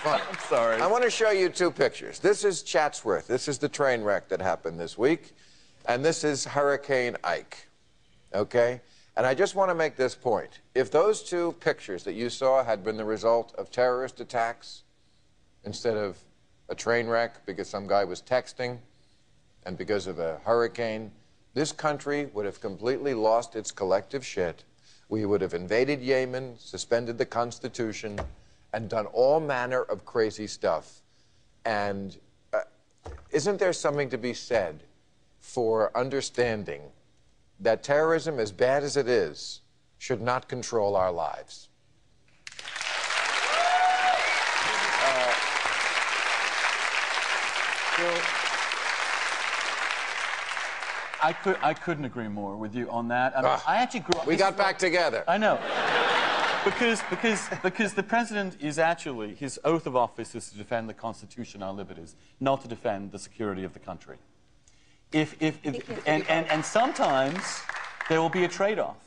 funny. I'm sorry. I want to show you two pictures. This is Chatsworth. This is the train wreck that happened this week. And this is Hurricane Ike. Okay? And I just want to make this point. If those two pictures that you saw had been the result of terrorist attacks instead of a train wreck because some guy was texting and because of a hurricane, this country would have completely lost its collective shit. We would have invaded Yemen, suspended the Constitution, and done all manner of crazy stuff. And isn't there something to be said for understanding that terrorism, as bad as it is, should not control our lives? I couldn't agree more with you on that. I mean, I actually grew up... We got back together. I know. Because the president is actually, his oath of office is to defend the Constitution, our liberties, not to defend the security of the country. And sometimes there will be a trade-off.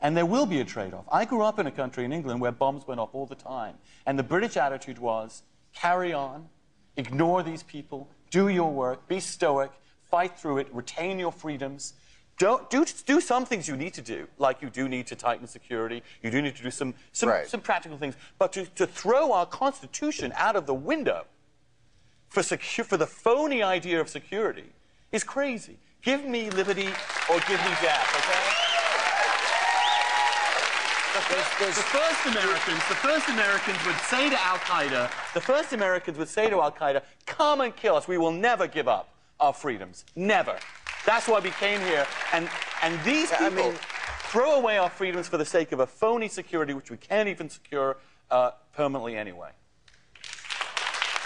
And there will be a trade-off. I grew up in a country in England where bombs went off all the time. And the British attitude was, carry on, ignore these people, do your work, be stoic, fight through it, retain your freedoms. Do some things you need to do, like you do need to tighten security, you do need to do some practical things, but to throw our Constitution out of the window for the phony idea of security is crazy. Give me liberty or give me death, okay? The first Americans would say to Al-Qaeda, come and kill us. We will never give up our freedoms. Never. That's why we came here. And these people throw away our freedoms for the sake of a phony security which we can't even secure permanently anyway.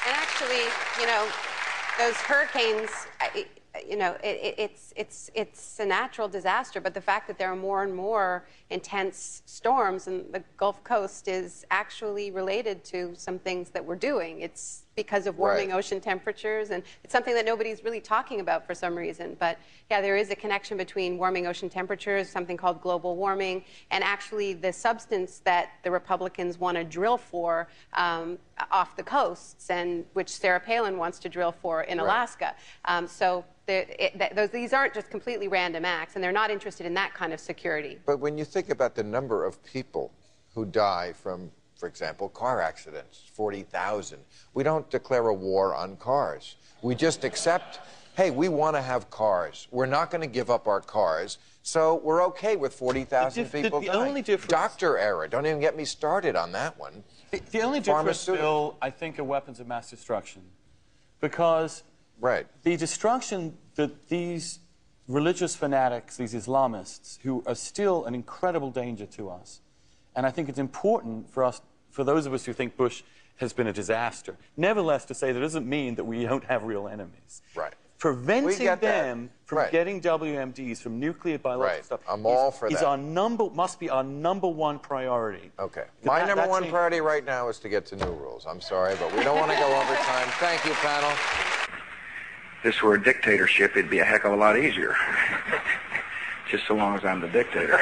And actually, you know, those hurricanes, you know, it's a natural disaster, but the fact that there are more and more intense storms in the Gulf Coast is actually related to some things that we're doing. It's because of warming ocean temperatures, and it's something that nobody's really talking about for some reason. But yeah, there is a connection between warming ocean temperatures, something called global warming, and actually the substance that the Republicans want to drill for off the coasts, and which Sarah Palin wants to drill for in Alaska. These aren't just completely random acts, and they're not interested in that kind of security. But when you think about the number of people who die from, for example, car accidents, 40,000, we don't declare a war on cars. We just accept, hey, we want to have cars. We're not going to give up our cars, so we're okay with 40,000 people dying. Only difference... Doctor error. Don't even get me started on that one. The only difference, Bill, I think, are weapons of mass destruction. Because the destruction that these religious fanatics, these Islamists, who are still an incredible danger to us, and I think it's important for us, for those of us who think Bush has been a disaster, nevertheless to say that doesn't mean that we don't have real enemies. Preventing them from getting WMDs, from nuclear biological stuff, I'm all for that. Must be our #1 priority. Okay. My #1 priority right now is to get to new rules. I'm sorry, but we don't want to go over time. Thank you, panel. If this were a dictatorship, it'd be a heck of a lot easier. Just so long as I'm the dictator.